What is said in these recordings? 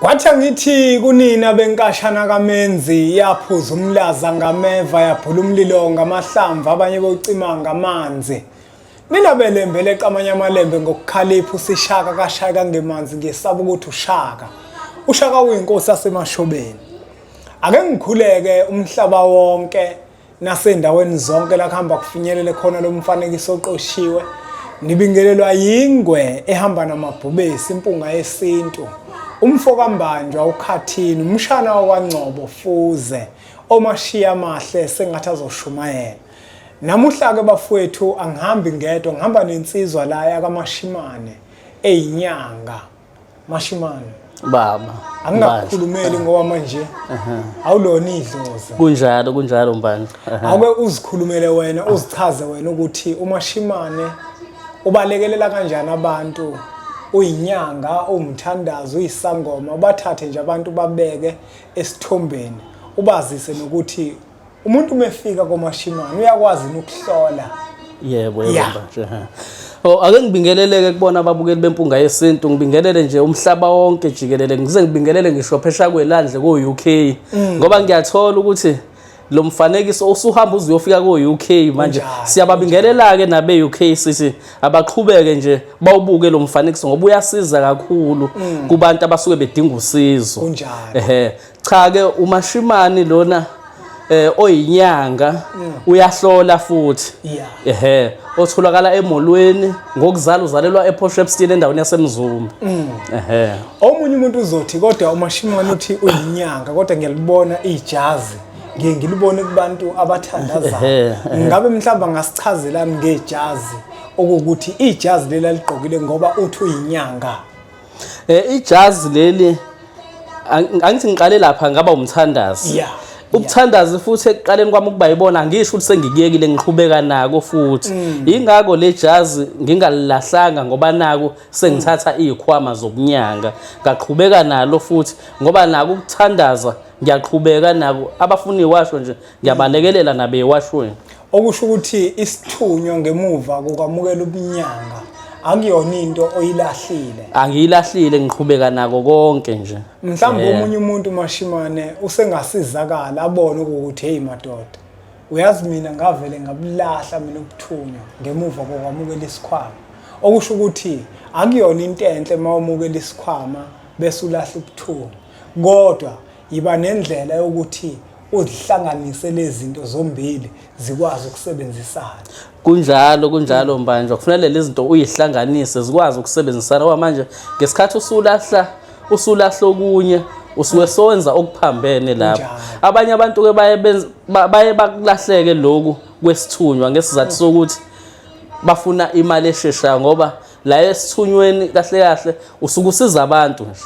Kwathi ngithi kunina benkashana kaMenzi yaphuza umlaza ngameva yaphula umlilo ngamahlamvu abanye bocima ngamanzi. Mina belembele eqamanya amalembe ngokukhalipha usishaka kashaka ngemanzi ngesaba ukuthi ushaka. Ushaka uyinkosi yasemashobeni. Ake ngikhuleke umhlaba wonke nasendaweni zonke la kuhamba kufinyelele khona lo mfanekiso oqoshiwe. Nibingelelwa yingwe ehamba namabhubesi impunga yesintu. Umfo kaMbanjwa ukhathini umshana wakwaNgcobo fuze omashiya amahle sengathi azoshumayela. Namuhla ke bafowethu angihambi ngedwa ngihamba nensizwa la yakamashimane eyinyanga. Mashimane baba angakukhulumeli ngoba manje awulona idlozi kunjalo Mbanjwa ake uzikhulumele wena uzichaze wena ukuthi uMashimane ubalekelela kanjani abantu uyinyanga umthandazo uyisangoma ubathathe nje abantu babeke esithombeni ubazise nokuthi umuntu umefika koMashimane uyakwazi ukuhlola. Yebo Mbanjwa. Ake ngibingeleleke kubona ababukeli bempunga yesintu ngibingelele nje umhlaba wonke jikelele ngize ngibingelele ngisho phesha kwelandle ko-UK ngoba ngiyathola ukuthi lo mfanekiso usuhamba uzuyofika ko-UK manje siyababingelela ke nabe-UK sithi abaqhubeke nje bawubuke lo mfanekiso ngoba uyasiza kakhulu kubantu abasuke bedinga usizo. Cha ke uMashimane lona oyinyanga uyahlola futhi otholakala emolweni ngokuzala uzalelwa ePortshepstone endaweni yaseMzumbe. Omunye umuntu uzothi kodwa uMashimane uthi uyinyanga kodwa ngiyalibona ijazi ngilibone kubantu abathandazayo. Ngabe mhlawumbe ngasichazelani ngejazi okuthi ijazi lela ligqokile ngoba uthi uyinyanga. Ijazi leli angithi ngiqale lapha ngaba umthandazi. Ubuthandazi futhi ekuqaleni kwami ukuba yibona ngisho ukuthi sengikiyekile ngiqhubeka nako futhi ingako le jazi ngingalilahlanga ngoba nako sengithatha izikhwama zokunyanga ngaqhubeka nalo futhi ngoba nako ukuthandaza ngiyaqhubeka nako abafuna iwasho nje ngiyabalekelela nabe iwashweni okusho ukuthi isithunywa ngemuva kokwamukela ubunyanga akuyona into oyilahlile. Angiyilahlile ngiqhubeka nako konke nje. Mhlawumbe omunye umuntu Mashimane usengasizakala abone ukuthi hey madoda uyazi mina ngavele ngabulahla mina ubuthunywa ngemuva kokwamukela isikhwama okusho ukuthi akuyona into enhle mawumukela isikhwama bese ulahla ubuthunywa kodwa yiba nendlela yokuthi uzihlanganise lezi zinto zombili zikwazi ukusebenzisana. Kunjalo Mbanjwa kufanele lezi zinto uyihlanganise zikwazi ukusebenzisana ngoba manje ngesikhathi usulahla okunye usuke sowenza okuphambene lapho. Abanye abantu ke baye bakulahleke lokhu kwesithunywa ngesizathu sokuthi bafuna imali esheshayo ngoba la esithunyweni kahle usuke usiza abantu nje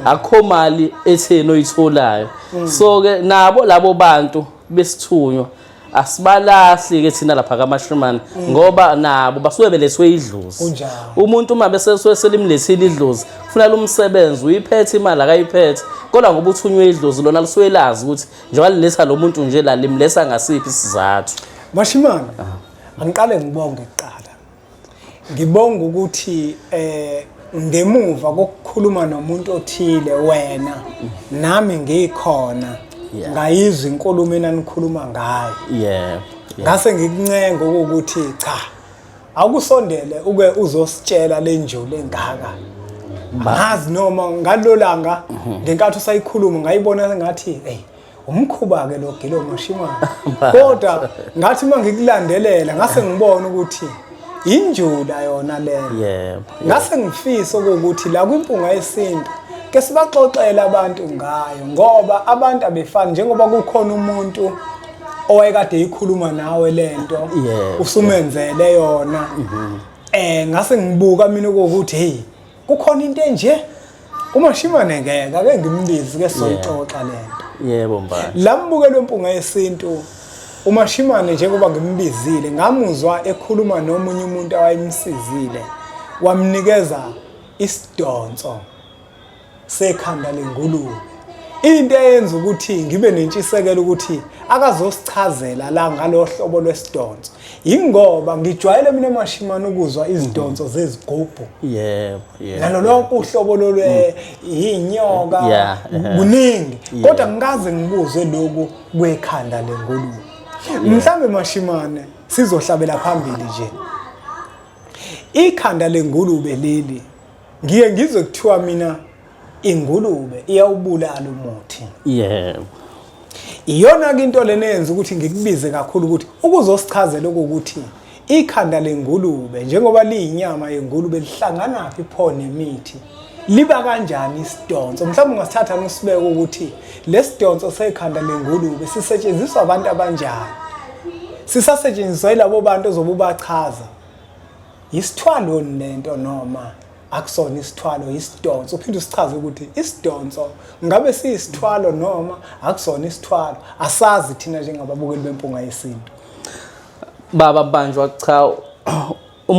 akho mali etheni oyitholayo. So ke nabo labo bantu besithunywa asibalahli ke thina lapha kaMashimane ngoba nabo basuke belethwe idlozi. Umuntu uma bese selimlethile idlozi kufanele umsebenzi uyiphethe imali akayiphethe kodwa ngoba uthunywe idlozi lona lisuke lazi ukuthi njengoba liletha lo muntu nje la limletha ngasiphi isizathu. Mashimane angiqale ngibonge kuqala ngibonga ukuthi ngemuva kokukhuluma nomuntu othile wena nami ngikhona ngayizwa inkulumo enanikhuluma ngayo. Ngase ngikuncenga ukuthi cha akusondele uke uzositshela lenjulu engaka. Ngazi noma ngalolanga ngenkathi usayikhuluma ngayibona ngathi hey umkhuba ke lo Gilo Mashimane kodwa ngathi mangikulandelela ngase ngibona ukuthi injula yona leyo. Ngase ngifisa ukuthi la kwimpunga yesintu ke sibaxoxela abantu ngayo ngoba abantu abefani njengoba kukhona umuntu owayekade eyikhuluma nawe lento usumenzele yona. Ngase ngibuka mina ukuthi hey kukhona into enje uMashimane ngeke ake ngimbizi ke soxoxa lento. Yebo Mbanjwa. Lambukelo wempunga yesintu uMashimane njengoba ngimbizile ngamuzwa ekhuluma nomunye umuntu awayemsizile wamnikeza isidonso sekhanda lengulube into eyenza ukuthi ngibe nentshisekelo ukuthi akazosichazela la ngalohlobo lwesidonso ingoba ngijwayele mina Mashimane ukuzwa izidonso zezigubhu yebo nalo lonke uhlobo lolwe inyoka kuningi kodwa ngikaze ngibuzwe lokhu kwekhanda lengulube mhlambe Mashimane sizohlabela phambili nje ikhanda lengulube leli ngiye ngizwe kuthiwa mina ingulube iyawubulala umuthi yebo iyona into lenenza ukuthi ngikubize kakhulu ukuthi ukuzosichazela ukuthi ikhanda lengulube njengoba liyinyama yengulube lihlangana phi pho nemithi liba kanjani isidonso mhlawumbe ungasithatha usibeke ukuthi lesidonso sekhanda lengulube sisetshenziswa abantu abanjani sisasetshenziswa yilabo bantu ozobubachaza isithwalo lento noma akusona isithwalo isidonso uphinde usichaze ukuthi isidonso ngabe siyisithwalo noma akusona isithwalo asazi thina njengababukeli bempunga yesintu baba banjwa cha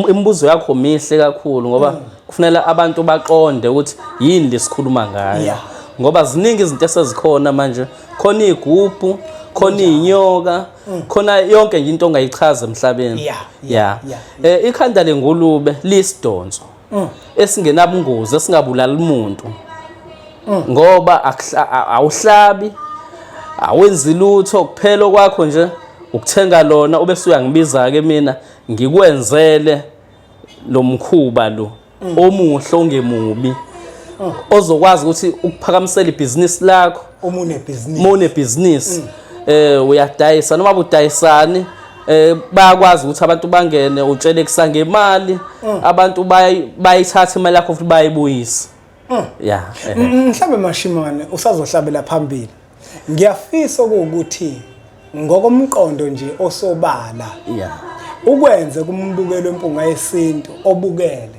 imibuzo yakho mihle kakhulu ngoba kufanele abantu baqonde ukuthi yini lesikhuluma ngayo ngoba ziningi izinto esezikhona manje khona igubhu khona inyoka khona yonke nje into ongayichaza emhlabeni ikhanda lengulube lisidonso esingenabungozi esingabulala umuntu ngoba awuhlabi awenzi lutho kuphela kwakho nje ukuthenga lona ubese uyangibiza ke mina ngikwenzele lo mkhuba lo omuhle ongemubi ozokwazi ukuthi ukuphakamisela ibhizinisi lakho umune business uyadayisa noma budayisani bayakwazi ukuthi abantu bangene utshele kusangemali abantu bayithatha imali yakho futhi bayibuyisa mhlambe Mashimane usazohlabela phambili ngiyafisa ukuthi ngokomqondo nje osobala ukwenze kumbukelo wempunga yesintu obukele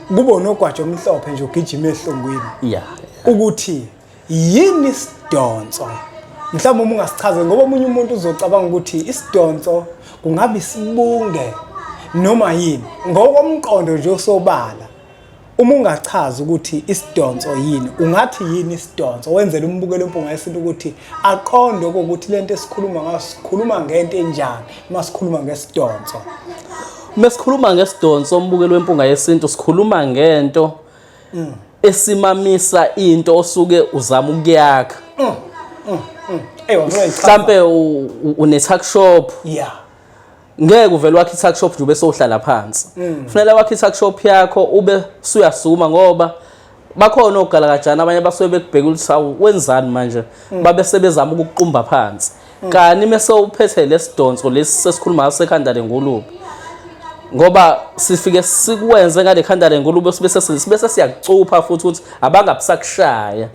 kube nogwaja omhlophe nje ugijima ehlongweni ukuthi yini isidonso mhlawumbe uma ungasichaze ngoba omunye umuntu uzocabanga ukuthi isidonso kungabe isibunge noma yini ngokomqondo nje osobala uma ungachaza ukuthi isidonso yini ungathi yini isidonso wenzele umbukelo wempunga yesintu ukuthi aqonde ukuthi lento esikhuluma ngayo sikhuluma ngento enjani masikhuluma ngesidonso mesikhuluma ngesidonso umbukelo wempunga yesintu sikhuluma ngento esimamisa into osuke uzama ukuyakha mhlambe une-tuck shop ngeke uvele wakhe i-tuck shop nje ube sowuhlala phansi kufanele wakhe i-tuck shop yakho ube usuyasuma ngoba bakhona ogalakajana abanye basuke bekubheka ukuthi hawu wenzani manje babe sebezama ukuqumba phansi kani mase uphethe lesidonso lesi sesikhuluma ngaso sekhanda lengulube ngoba sifike sikwenze ngale khanda lengulube bese siyakucupha futhi ukuthi abangabusakushaya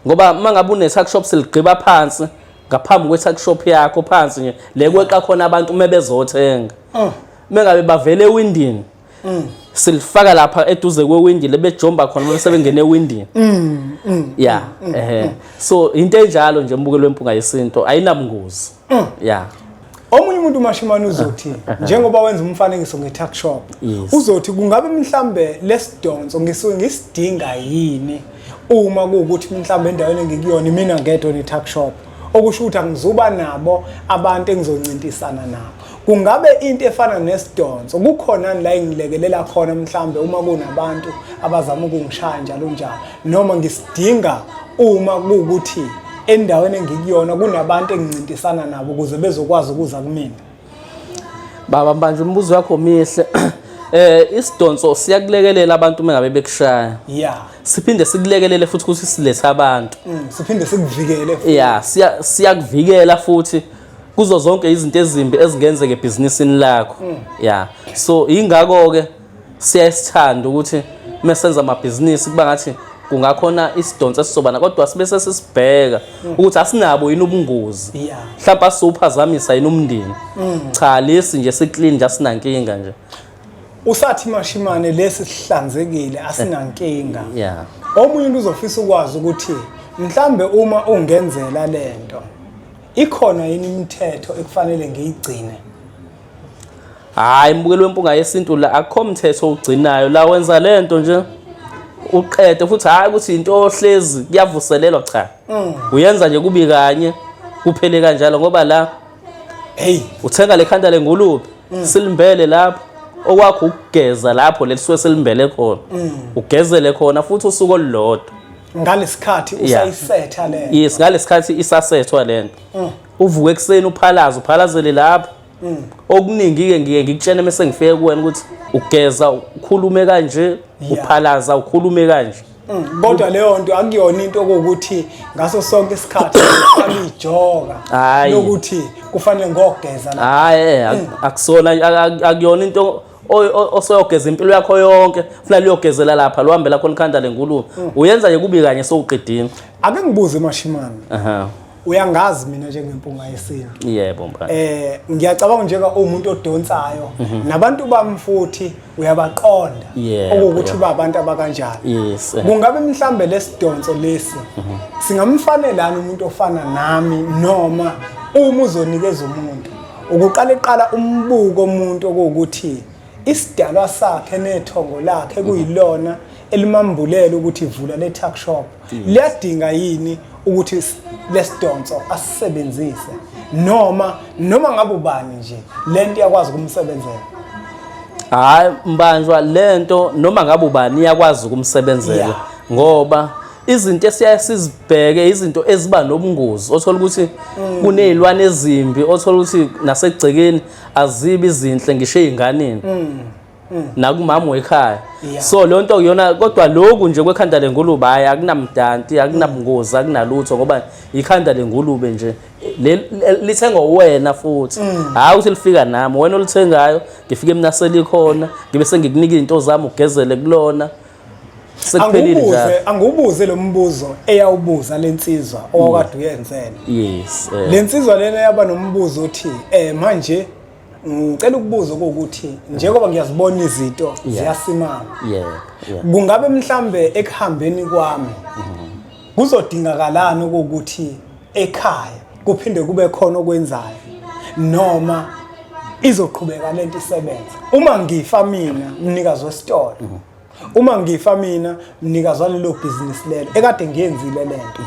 ngoba mangabe une-tuck shop seligqiba phansi ngaphambi kwe-tuck shop yakho phansi nje lekweqa khona abantu mebezothenga mengabe bavele ewindini silifaka lapha eduze kwewindi lebejomba khona bese bengene ewindini so into enjalo nje umbukelo wempunga yesinto ayinabungozi omunye umuntu Mashimane uzothi njengoba wenza umfanekiso nge-tuck shop uzothi kungabe mhlambe lesidonso ngisuke ngisidinga yini uma kuwukuthi mhlambe endaweni engikuyona mina ngedwa ne-tuck shop okusho ukuthi angizuba nabo abantu engizoncintisana nabo kungabe into efana nesidonso kukhona la engilekelela khona mhlambe uma kunabantu abazama ukungishaya njalo njalo noma ngisidinga uma kuwukuthi endaweni engikuyona kunabantu engincintisana nabo ukuze bezokwazi ukuza kumina baba manje umbuzo wakho mihle isidonso siyakulekelela abantu mengabe bekushaya siphinde sikulekelele futhi ukuthi silethe abantu siphinde sikuvikele futhi siyakuvikela futhi kuzo zonke izinto ezimbi ezingenzeka ebhizinisini lakho so ingakho ke siyasithanda ukuthi mesenza amabhizinisi kuba ngathi kungakhona isidonso esisobana kodwa sibe sesibheka ukuthi asinabo yini ubungozi mhlawumbe asizophazamisa yini umndeni cha lesi nje siclean nje asinankinga nje usathi Mashimane lesi sihlanzekile asinankinga omunye umuntu uzofisa ukwazi ukuthi mhlambe uma ungenzela lento ikhona yini imithetho ekufanele ngiyigcine hayi umbukelo wempunga yesintu la akukho umthetho ugcinayo la wenza lento nje uqede futhi hayi ukuthi into ohlezi kuyavuselelwa cha. Uyenza nje kubi kanye kuphele kanjalo ngoba la hey uthenga lekhanda lengulube silimbele lapho okwakho ukugeza lapho lelisuke selimbele khona ugezele khona futhi usuku olulodwa ngalesikhathi usayisetha le yes ngalesikhathi isasethwa lento uvuke ekseni uphalazele lapho okuningi ke ngike ngikutshene mase ngifike kuwena ukuthi ugeza ukhulume kanje uphalaza ukhulume kanje kodwa leyo nto akuyona into ukuthi ngaso sonke isikhathi ijoka lokuthi kufanele ngogeza la hayi akusona akuyona into osoyogeza impilo yakho yonke ufuna liyogezela lapha luhambela khona ikhanda lengulube uyenza nje kubi kanye sowuqedini ake ngibuze Mashimane uyangazi mina njengempunga yesintu yebo mphana ngiyacabanga njenga umuntu odonsayo nabantu bami futhi uyabaqonda ukuthi babantu abakanjani yes kungabe mhlambe lesidonso lesi singamfanelana umuntu ofana nami noma uma uzonikeza umuntu ukuqala umbuko umuntu ukuthi isidalwa sakhe nethongo lakhe kuyilona elimambulela ukuthi ivula le tuck shop liyadinga yini ukuthi lesidonso asisebenzise noma ngabe ubani nje lento yakwazi ukumsebenzela hayi mbanjwa lento noma ngabe ubani yakwazi ukumsebenzela ngoba izinto esiyaye sizibheke izinto eziba nobungozi othola ukuthi kunezilwane ezimbi othola ukuthi nasegcekeni azibi izinhle ngisho einganeni nakumama wekhaya so lonto kuyona kodwa lokhu nje kwekhanda lengulube hayi akunamdanti akunabungozi akunalutho ngoba ikhanda lengulube nje lithengwa wena futhi hayi ukuthi lifika nami wena olithengayo ngifike mina selikhona ngibe sengikunika izinto zami ugezele kulona sekuphelile njalo angubuze lo mbuzo eyawubuza lensizwa owakade uyenzela yes lensizwa lena yaba nombuzo othi manje ngicela ukubuza ukuthi njengoba ngiyazibona izinto ziyasimama kungabe mhlambe ekuhambeni kwami kuzodingakalana ukuthi ekhaya kuphinde kube khona okwenzayo noma izoqhubeka lento isebenza uma ngifa mina mnikazi wesitolo uma ngifa mina mnikazi walelo business lelo ekade ngiyenzile lento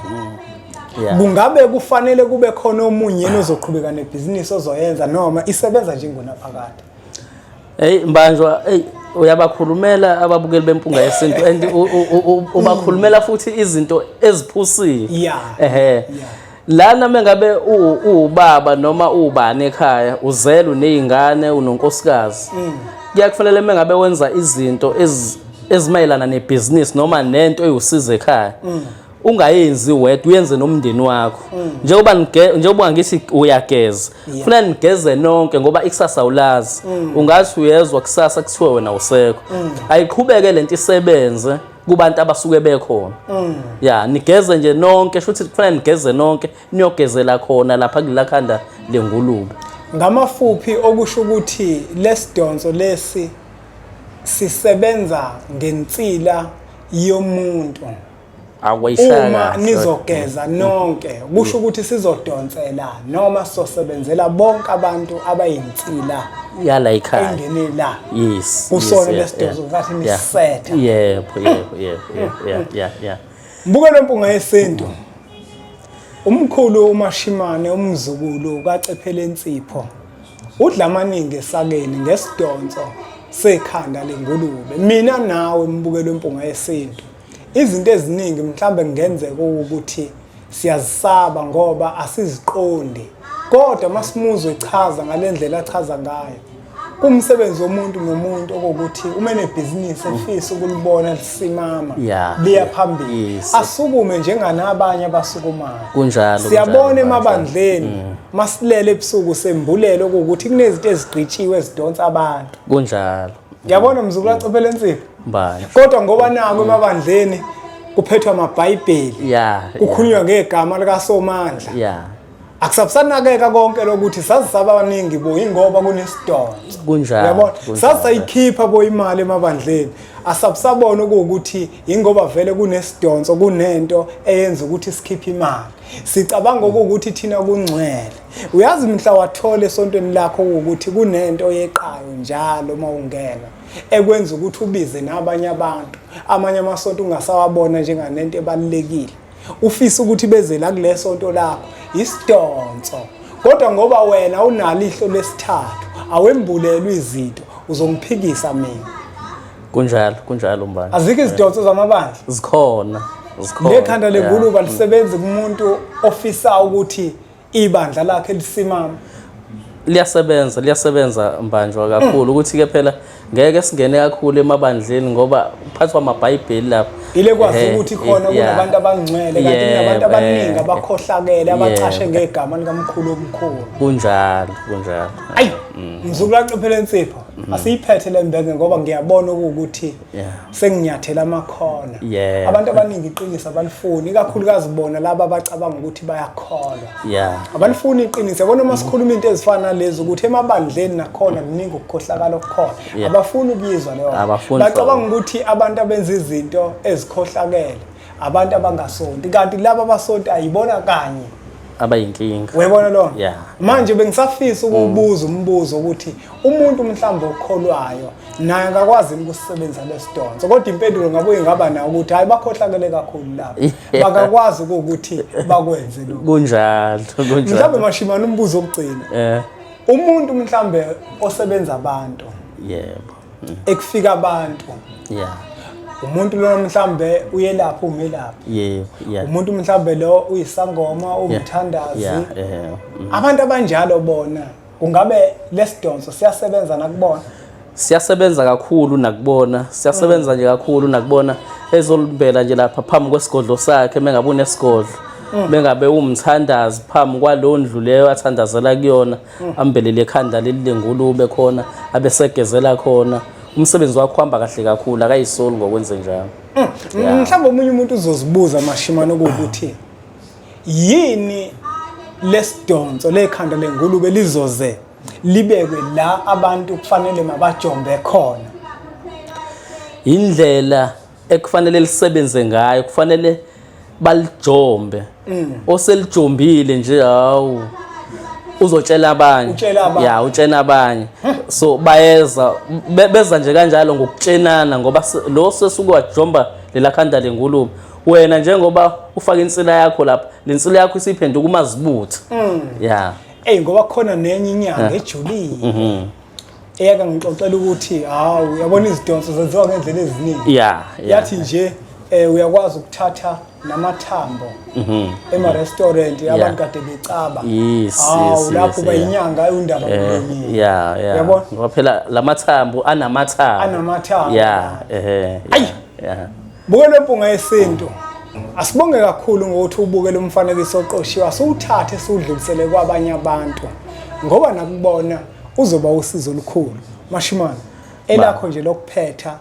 kungabe kufanele kube khona omunye ozoqhubeka nebusiness ozoyenza noma isebenza njengonaphakade hey mbanjwa hey uyabakhulumela ababukeli bempunga yesintu and ubakhulumela futhi izinto eziphusile lana mengabe ubaba noma ubani ekhaya uzela unezingane unonkosikazi kuyakufanele mengabe wenza izinto ezimayelana nebusiness noma nento eyusiza ekhaya ungayenzi wedwa uyenze nomndeni wakho njengoba ngithi uyageza kufanele nigeze nonke ngoba ikusasa awulazi ungathi uyezwa kusasa kuthiwe wena usekho ayiqhubeke lento isebenze kubantu abasuke bekhona nigeze nje nonke futhi kufanele nigeze nonke niyogezela khona lapha kulakhanda lengulube ngamafuphi okusho ukuthi lesidonso lesi sisebenza ngensila yomuntu uma nizogeza nonke kusho ukuthi sizodonsela noma sizosebenzela bonke abantu abayinsila yala ekhaya engenela yes kusona lesidonso ngathi nisetha yebo mbuke lempunga yesintu umkhulu uMashimane umzukulu kaCephele Nsipho udla amaningi esakeni ngesidonso sekhanda lengulube mina nawe mbukelo wempunga yesintu izinto eziningi mhlambe ngenzeka ukuthi siyazisaba ngoba asiziqondi kodwa masimuzwe echaza ngalendlela achaza ngayo kumsebenzi womuntu nomuntu ukuthi uma nebhizinisi efisa ukulibona lisimama liya phambili asukume njenganabanye abasukumayo kunjalo siyabona emabandleni masilele ebusuku sembulelo ukuthi kunezinto ezigqitshiwe ezidonsa abantu kunjalo ngiyabona mzukulu kaCephele Nsipho mbaya kodwa ngoba nako emabandleni kuphethwa amabhayibheli kukhulunywa ngegama likaSomandla akusabusanakeka konke lokuthi sazisaba abaningi bo ingoba kunesidonso kunjalo yabona sasayikhipha bo imali emabandleni asabsabona ukuthi ingoba vele kunesidonso kunento eyenza ukuthi sikhiphe imali sicabanga ukuthi thina kungcwele uyazi mhla wathola esontweni lakho ukuthi kunento yeqhayo njalo mawungena ekwenza ukuthi ubize nabanye abantu amanye amasonto ungasawabona njenganento ebalekile ufisa ukuthi beze la kulesonto lakho isidonso kodwa ngoba wena unalo ihlo lesithathu awembulelwa izinto uzongiphikisa mina kunjalo mbani azike izidonso zamabandla zikhona lekhanda lengulube lisebenza kumuntu ofisa ukuthi ibandla lakhe lisimama liyasebenza mbanjwa kakhulu ukuthi ke phela ngeke singene kakhulu emabandleni ngoba uphathwa amabhayibheli lapho ile kwazi ukuthi khona kunabantu abangcwele kanti kunabantu abaningi abakhohlakele abacashe ngegama likaMkhulu omkhulu kunjalo ayi ngizokulaqiphela insipho asiyiphethe lembenge ngoba ngiyabona ukuthi senginyathela amakhona abantu abaningi iqiniso abalifuni ikakhulukazi bona laba abacabanga ukuthi bayakholwa abalifuni iqiniso yabona uma sikhuluma into ezifana lezi ukuthi emabandleni nakhona kuningi ukukhohlakala okukhona abafuni ukuyizwa leyo bacabanga ukuthi abantu abenza izinto ezikhohlakele abantu abangasonti kanti laba abasonti ayibona kanye abayinkinga uyabona lo manje bengisafisa ukubuza umbuzo ukuthi umuntu mhlawumbe okholwayo naye akakwazi ukusebenzisa lesidonso kodwa impendulo ngabe ingaba nayo ukuthi hayi bakhohlakele kakhulu lapho bakakwazi ukuthi bakwenze lokho kunjalo mhlawumbe mashimana umbuzo okugcina umuntu mhlawumbe osebenza abantu ekufika abantu umuntu lo mhlambe uyelapha umelaphi umuntu mhlambe lo uyisangoma umthandazi abantu abanjalo bona kungabe lesidonso siyasebenza nakubona siyasebenza kakhulu nakubona siyasebenza nje kakhulu nakubona ezolimbela nje lapha phambi kwesigodlo sakhe mengabe unesigodlo bengabe umthandazi phambi kwalo ndlu leyo athandazela kuyona ambelele ekhanda lelengulube khona abesegezela khona umsebenzi wakho uhamba kahle kakhulu akayisoli ngokwenze njalo mhlawumbe omunye umuntu uzozibuza mashimana ukuthi yini lesidonso lekhanda lengulube lizoze libekwe la abantu kufanele mabajombe khona indlela ekufanele lisebenze ngayo kufanele balijombe oselijombile nje hawu uzotshela abanye utshena abanye so beza nje kanjalo ngokutshenana ngoba lo sesuke wajomba lela khanda lengulube wena njengoba ufaka insila yakho lapha lensila yakho isiphenduka umazibutha ngoba khona nenye inyanga ejulile eyaka ngixoxela ukuthi hawu uyabona izidonso zenziwa ngendlela eziningi yathi nje uyakwazi ukuthatha namathambo ema-restaurant abantu kade becaba lapho bayinyanga undaba kulomini yabona ngoba phela lamathambo anamathambo bukela impunga yesintu asibonge kakhulu ngokuthi ubukele umfanekiso oqoshiwe asiwuthathe siwudlulisele kwabanye abantu ngoba nakubona uzoba usizo olukhulu mashimana elakho nje lokuphetha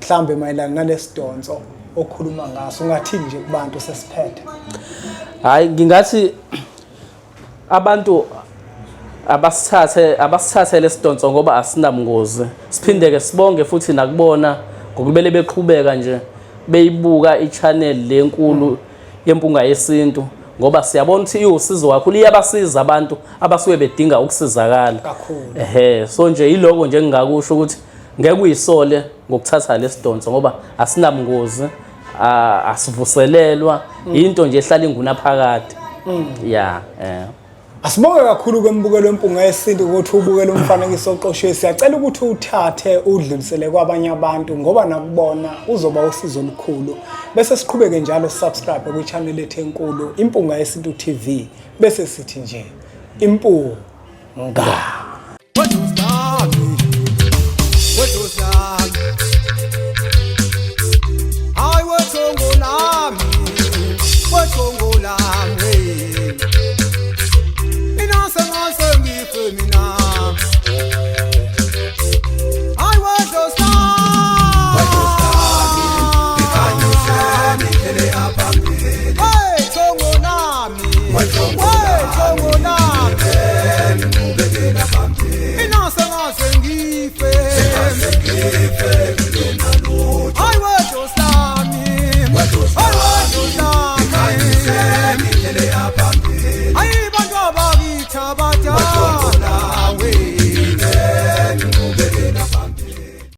mhlambe mayelana nalesidonso okhuluma ngaso ungathini nje kubantu sesiphethe hayi ngingathi abantu abasithathe lesidonso ngoba asinabungozi siphindeke sibonge futhi nakubona ngokubele beqhubeka nje beyibuka i-channel lenkulu yempunga yesintu ngoba siyabona ukuthi iwusizo kakhulu iyabasiza abantu abasuke bedinga ukusizakala kakhulu so nje yiloko nje engingakusho ukuthi ngeke uyisole ngokuthatha lesidonso ngoba asinabungozi asivuselelwa into nje ehlala inguna phakade asibonge kakhulu kwembukelo wempunga yesintu ukuthi ubukele umfanekiso oqoshiwe siyacela ukuthi uthathe udlulisele kwabanye abantu ngoba nakubona uzoba usizo olukhulu bese siqhubeke njalo subscribe kwi-channel ethu enkulu Impunga Yesintu TV bese sithi nje impunga